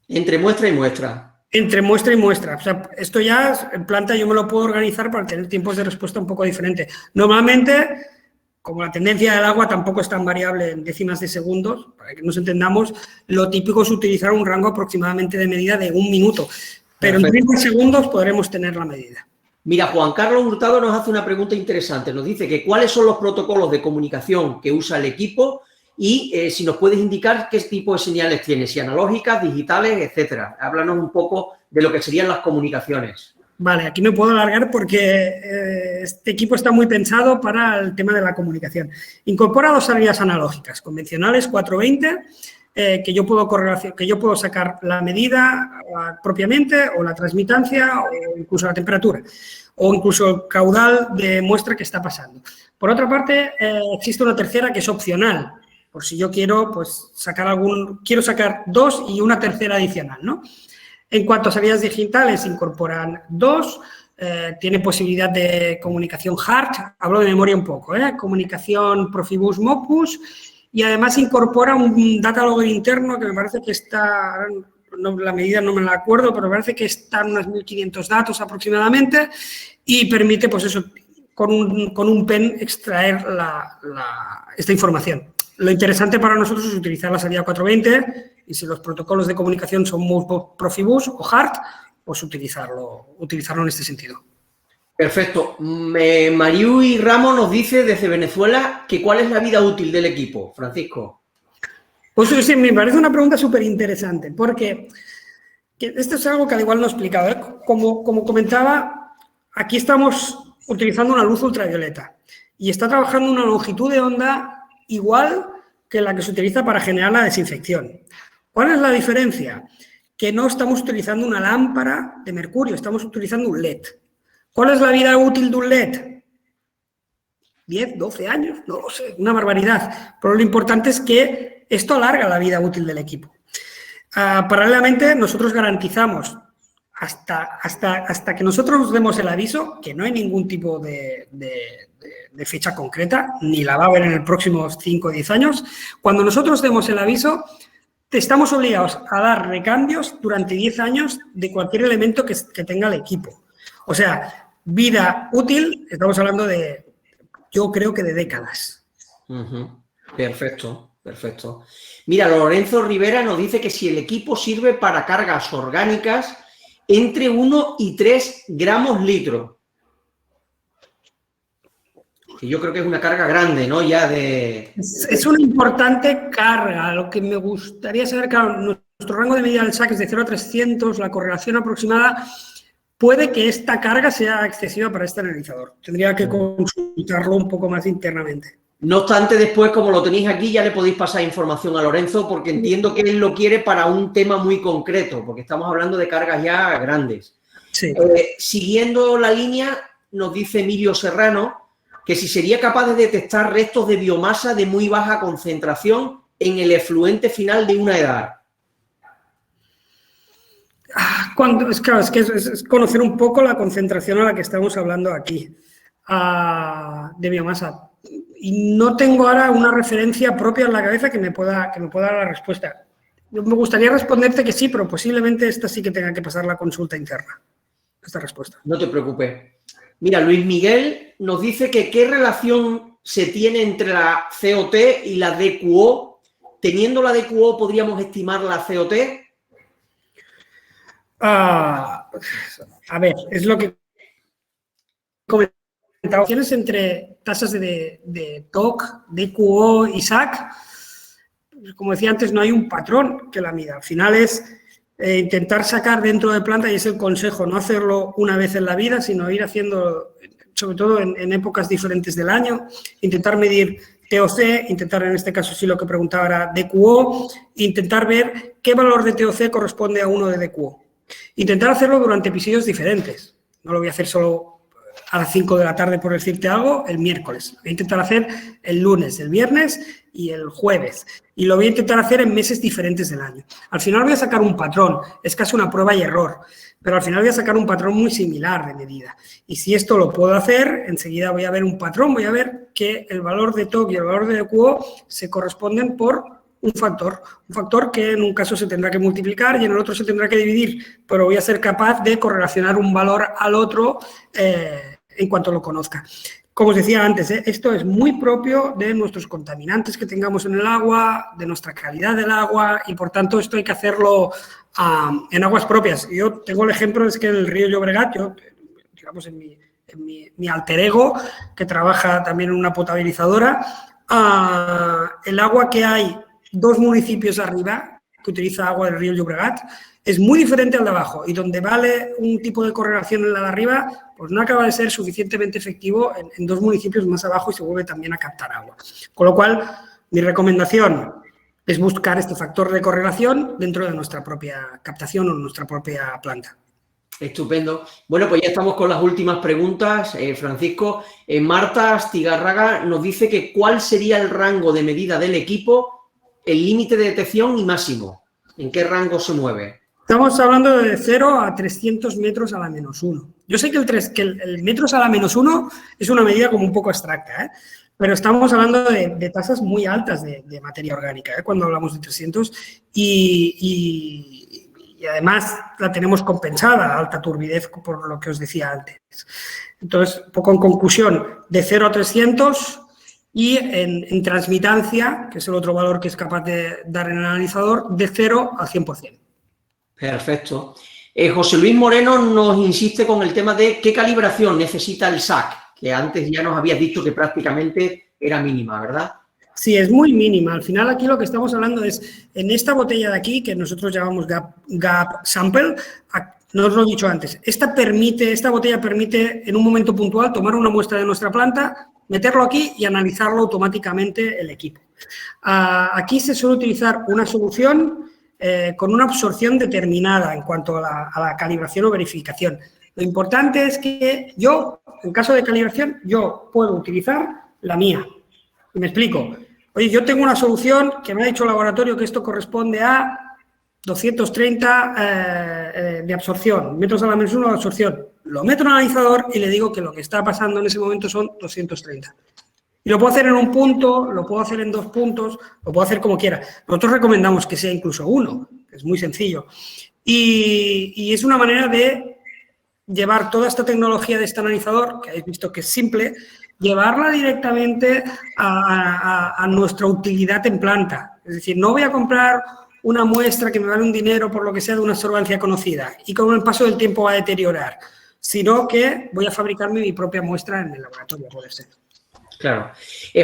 Entre muestra y muestra. Entre muestra y muestra. O sea, esto ya en planta yo me lo puedo organizar para tener tiempos de respuesta un poco diferentes. Normalmente, como la tendencia del agua tampoco es tan variable en décimas de segundos, para que nos entendamos, lo típico es utilizar un rango aproximadamente de medida de 1 minuto. Pero en 30 segundos podremos tener la medida. Mira, Juan Carlos Hurtado nos hace una pregunta interesante. Nos dice que cuáles son los protocolos de comunicación que usa el equipo y si nos puedes indicar qué tipo de señales tiene, si analógicas, digitales, etcétera. Háblanos un poco de lo que serían las comunicaciones. Vale, aquí me puedo alargar porque este equipo está muy pensado para el tema de la comunicación. Incorpora 2 salidas analógicas, convencionales 420, que yo puedo sacar la medida propiamente o la transmitancia o incluso la temperatura o incluso el caudal de muestra que está pasando. Por otra parte, existe una tercera que es opcional, por si yo quiero pues quiero sacar 2 y una tercera adicional, ¿no? En cuanto a salidas digitales, incorporan 2, tiene posibilidad de comunicación HART, hablo de memoria un poco, comunicación Profibus Mopus, y además incorpora un data logger interno que me parece que está, la medida no me la acuerdo, pero me parece que están unos 1500 datos aproximadamente y permite, pues eso, con un pen extraer esta información. Lo interesante para nosotros es utilizar la salida 420 y si los protocolos de comunicación son Profibus o HART, pues utilizarlo en este sentido. Perfecto. Mariu y Ramos nos dice desde Venezuela que cuál es la vida útil del equipo. Francisco. Pues sí, me parece una pregunta súper interesante porque esto es algo que al igual no he explicado. Como comentaba, aquí estamos utilizando una luz ultravioleta y está trabajando una longitud de onda igual que la que se utiliza para generar la desinfección. ¿Cuál es la diferencia? Que no estamos utilizando una lámpara de mercurio, estamos utilizando un LED. ¿Cuál es la vida útil de un LED? 10, 12 años, no lo sé, una barbaridad. Pero lo importante es que esto alarga la vida útil del equipo. Paralelamente, nosotros garantizamos hasta que nosotros nos demos el aviso, que no hay ningún tipo de fecha concreta, ni la va a haber en los próximos 5 o 10 años. Cuando nosotros demos el aviso, estamos obligados a dar recambios durante 10 años de cualquier elemento que tenga el equipo. O sea, vida útil, estamos hablando de, yo creo que de décadas. Perfecto. Perfecto. Mira, Lorenzo Rivera nos dice que si el equipo sirve para cargas orgánicas entre 1 y 3 gramos litro. Que yo creo que es una carga grande, ¿no? Ya de... Es una importante carga. Lo que me gustaría saber, claro, nuestro rango de medida del SAC es de 0 a 300, la correlación aproximada, puede que esta carga sea excesiva para este analizador. Tendría que consultarlo un poco más internamente. No obstante, después, como lo tenéis aquí, ya le podéis pasar información a Lorenzo, porque entiendo que él lo quiere para un tema muy concreto, porque estamos hablando de cargas ya grandes. Sí. Siguiendo la línea, nos dice Emilio Serrano que si sería capaz de detectar restos de biomasa de muy baja concentración en el efluente final de una edad. Es conocer un poco la concentración a la que estamos hablando aquí de biomasa. Y no tengo ahora una referencia propia en la cabeza que me pueda dar la respuesta. Me gustaría responderte que sí, pero posiblemente esta sí que tenga que pasar la consulta interna, esta respuesta. No te preocupes. Mira, Luis Miguel nos dice que qué relación se tiene entre la COT y la DQO. Teniendo la DQO, ¿podríamos estimar la COT? A ver, es lo que comentaba. Relaciones entre tasas de TOC, DQO y SAC, como decía antes, no hay un patrón que la mida. Al final es intentar sacar dentro de planta, y es el consejo, no hacerlo una vez en la vida, sino ir haciendo, sobre todo en épocas diferentes del año, intentar medir TOC, intentar en este caso sí lo que preguntaba era DQO, intentar ver qué valor de TOC corresponde a uno de DQO. Intentar hacerlo durante episodios diferentes. No lo voy a hacer solo a las 5 de la tarde, por decirte algo, el miércoles. Lo voy a intentar hacer el lunes, el viernes y el jueves. Y lo voy a intentar hacer en meses diferentes del año. Al final voy a sacar un patrón. Es casi una prueba y error. Pero al final voy a sacar un patrón muy similar de medida. Y si esto lo puedo hacer, enseguida voy a ver un patrón. Voy a ver que el valor de TOC y el valor de DQO se corresponden por un factor que en un caso se tendrá que multiplicar y en el otro se tendrá que dividir, pero voy a ser capaz de correlacionar un valor al otro en cuanto lo conozca. Como os decía antes, esto es muy propio de nuestros contaminantes que tengamos en el agua, de nuestra calidad del agua y, por tanto, esto hay que hacerlo en aguas propias. Yo tengo el ejemplo, es que en el río Llobregat, yo, digamos, en mi alter ego, que trabaja también en una potabilizadora, el agua que hay 2 municipios arriba, que utiliza agua del río Llobregat, es muy diferente al de abajo, y donde vale un tipo de correlación en la de arriba, pues no acaba de ser suficientemente efectivo en 2 municipios más abajo y se vuelve también a captar agua. Con lo cual, mi recomendación es buscar este factor de correlación dentro de nuestra propia captación o nuestra propia planta. Estupendo. Bueno, pues ya estamos con las últimas preguntas, Francisco. Marta Astigarraga nos dice que ¿cuál sería el rango de medida del equipo, el límite de detección y máximo? ¿En qué rango se mueve? Estamos hablando de 0 a 300 metros a la menos 1. Yo sé que el metros a la menos 1 es una medida como un poco abstracta, pero estamos hablando de tasas muy altas de materia orgánica, cuando hablamos de 300, y además la tenemos compensada, alta turbidez, por lo que os decía antes. Entonces, un poco en conclusión, de 0 a 300... y en transmitancia, que es el otro valor que es capaz de dar en el analizador, de 0 al 100%. Perfecto. José Luis Moreno nos insiste con el tema de qué calibración necesita el SAC, que antes ya nos habías dicho que prácticamente era mínima, ¿verdad? Sí, es muy mínima. Al final aquí lo que estamos hablando es, en esta botella de aquí, que nosotros llamamos gap sample, no os lo he dicho antes, esta botella permite en un momento puntual tomar una muestra de nuestra planta, meterlo aquí y analizarlo automáticamente el equipo. Aquí se suele utilizar una solución con una absorción determinada en cuanto a la calibración o verificación. Lo importante es que yo, en caso de calibración, yo puedo utilizar la mía. Y me explico. Oye, yo tengo una solución que me ha dicho el laboratorio que esto corresponde a 230 de absorción, metros a la menos 1 de absorción. Lo meto en el analizador y le digo que lo que está pasando en ese momento son 230. Y lo puedo hacer en un punto, lo puedo hacer en 2 puntos, lo puedo hacer como quiera. Nosotros recomendamos que sea incluso 1, es muy sencillo. Y es una manera de llevar toda esta tecnología de este analizador, que habéis visto que es simple, llevarla directamente a nuestra utilidad en planta. Es decir, no voy a comprar una muestra que me vale un dinero por lo que sea de una absorbancia conocida y con el paso del tiempo va a deteriorar, sino que voy a fabricarme mi propia muestra en el laboratorio, puede ser. Claro.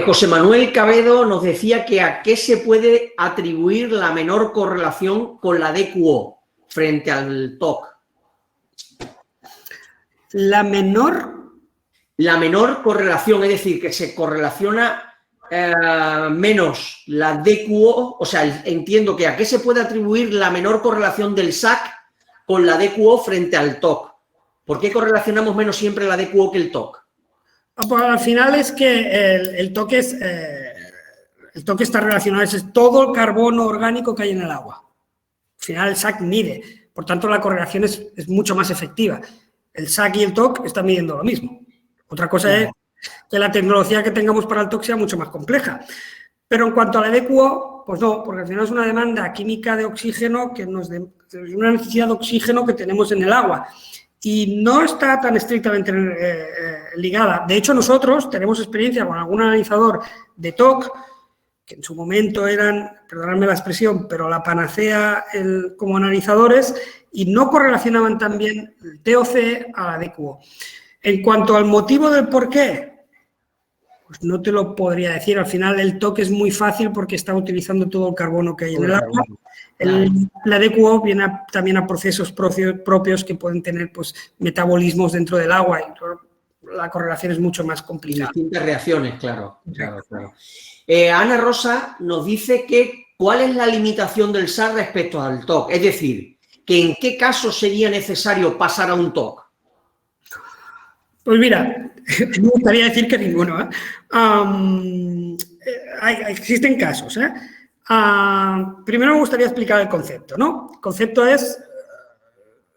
José Manuel Cabedo nos decía que a qué se puede atribuir la menor correlación con la DQO frente al TOC. La menor correlación, es decir, que se correlaciona menos la DQO, o sea, entiendo que a qué se puede atribuir la menor correlación del SAC con la DQO frente al TOC. ¿Por qué correlacionamos menos siempre la DQO que el TOC? Pues al final es que el TOC está relacionado, es todo el carbono orgánico que hay en el agua. Al final el SAC mide, por tanto la correlación es mucho más efectiva. El SAC y el TOC están midiendo lo mismo. Otra cosa es que la tecnología que tengamos para el TOC sea mucho más compleja. Pero en cuanto a la DQO, pues no, porque al final es una demanda química de oxígeno, es una necesidad de oxígeno que tenemos en el agua. Y no está tan estrictamente ligada. De hecho, nosotros tenemos experiencia con algún analizador de TOC, que en su momento eran, perdonadme la expresión, pero la panacea como analizadores, y no correlacionaban tan bien el TOC a la DQO. En cuanto al motivo del por qué, pues no te lo podría decir. Al final el TOC es muy fácil porque está utilizando todo el carbono que hay en el agua. La DQO viene también a procesos propios que pueden tener pues, metabolismos dentro del agua y la correlación es mucho más complicada. Distintas reacciones, claro. Ana Rosa nos dice que ¿cuál es la limitación del SAC respecto al TOC? Es decir, que ¿en qué caso sería necesario pasar a un TOC? Pues mira, me gustaría decir que ninguno. Existen casos. Primero me gustaría explicar el concepto, ¿no? El concepto es,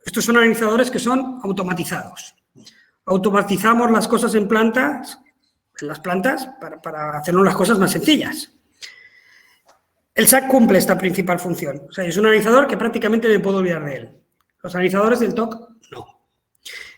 estos son analizadores que son automatizados. Automatizamos las cosas en las plantas, para hacernos las cosas más sencillas. El SAC cumple esta principal función. O sea, es un analizador que prácticamente me puedo olvidar de él. Los analizadores del TOC, no.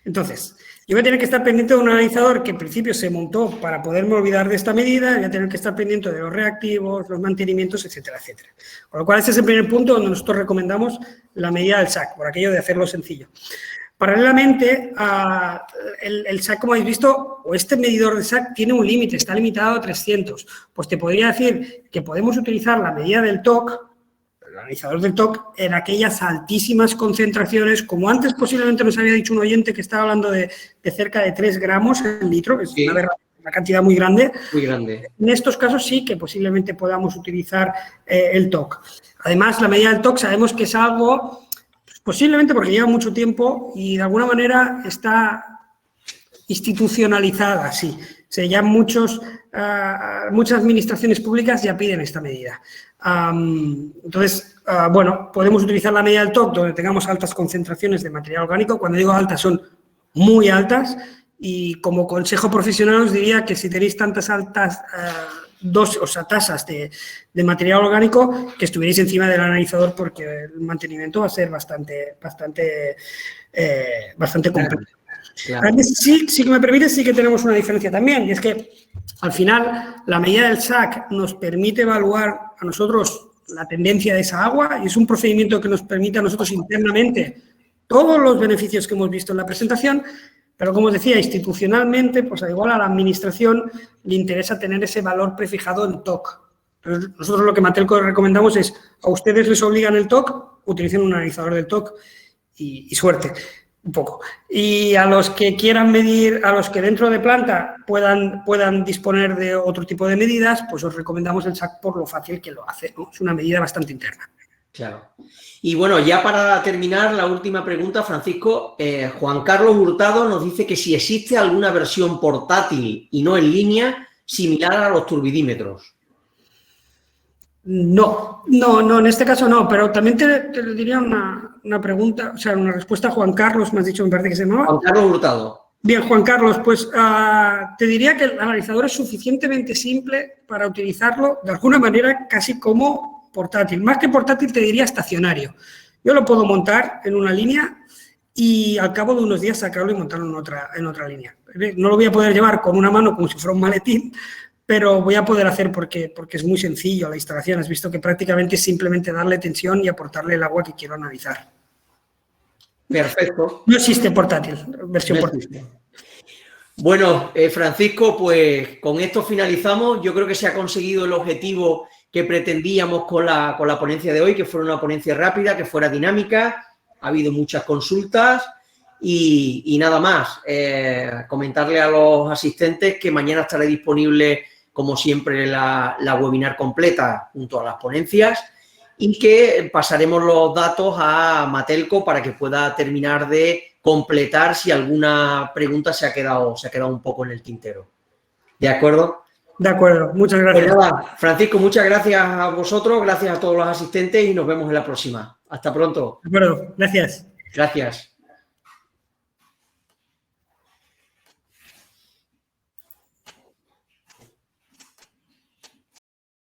Entonces, yo voy a tener que estar pendiente de un analizador que en principio se montó para poderme olvidar de esta medida, voy a tener que estar pendiente de los reactivos, los mantenimientos, etcétera, etcétera. Con lo cual, este es el primer punto donde nosotros recomendamos la medida del SAC, por aquello de hacerlo sencillo. Paralelamente, el SAC, como habéis visto, o este medidor de SAC tiene un límite, está limitado a 300. Pues te podría decir que podemos utilizar la medida del TOC, el analizador del TOC, en aquellas altísimas concentraciones, como antes posiblemente nos había dicho un oyente que estaba hablando de cerca de 3 gramos en litro, que es una cantidad muy grande. Muy grande. En estos casos sí que posiblemente podamos utilizar el TOC. Además, la medida del TOC sabemos que es algo, posiblemente porque lleva mucho tiempo y de alguna manera está institucionalizada, sí. O sea, ya muchas administraciones públicas ya piden esta medida. Entonces, bueno, podemos utilizar la medida del TOC donde tengamos altas concentraciones de material orgánico. Cuando digo altas, son muy altas. Y como consejo profesional os diría que si tenéis tantas altas tasas de material orgánico, que estuvierais encima del analizador porque el mantenimiento va a ser bastante complejo. Claro. Si me permite, sí que tenemos una diferencia también, y es que al final la medida del SAC nos permite evaluar a nosotros la tendencia de esa agua y es un procedimiento que nos permite a nosotros internamente todos los beneficios que hemos visto en la presentación, pero como os decía, institucionalmente, pues al igual a la administración le interesa tener ese valor prefijado en TOC. Entonces, nosotros lo que Matelco recomendamos es, a ustedes les obligan el TOC, utilicen un analizador del TOC y suerte. Un poco. Y a los que quieran medir, a los que dentro de planta puedan disponer de otro tipo de medidas, pues os recomendamos el SAC por lo fácil que lo hace, ¿no? Es una medida bastante interna. Claro. Y bueno, ya para terminar, la última pregunta, Francisco, Juan Carlos Hurtado nos dice que si existe alguna versión portátil y no en línea similar a los turbidímetros. No, en este caso no, pero también te diría una pregunta, o sea, una respuesta a Juan Carlos, me has dicho, me parece que se llamaba. Juan Carlos Hurtado. Bien, Juan Carlos, pues te diría que el analizador es suficientemente simple para utilizarlo de alguna manera casi como portátil. Más que portátil te diría estacionario. Yo lo puedo montar en una línea y al cabo de unos días sacarlo y montarlo en otra línea. No lo voy a poder llevar con una mano como si fuera un maletín, pero voy a poder hacer porque es muy sencillo la instalación. Has visto que prácticamente es simplemente darle tensión y aportarle el agua que quiero analizar. Perfecto. No existe portátil, versión No portátil. existe. Bueno, Francisco, pues con esto finalizamos. Yo creo que se ha conseguido el objetivo que pretendíamos con la ponencia de hoy, que fuera una ponencia rápida, que fuera dinámica. Ha habido muchas consultas y nada más. Comentarle a los asistentes que mañana estará disponible, como siempre, la webinar completa junto a las ponencias y que pasaremos los datos a Matelco para que pueda terminar de completar si alguna pregunta se ha quedado un poco en el tintero. ¿De acuerdo? De acuerdo, muchas gracias. Pues nada, Francisco, muchas gracias a vosotros, gracias a todos los asistentes y nos vemos en la próxima. Hasta pronto. De acuerdo, gracias. Gracias.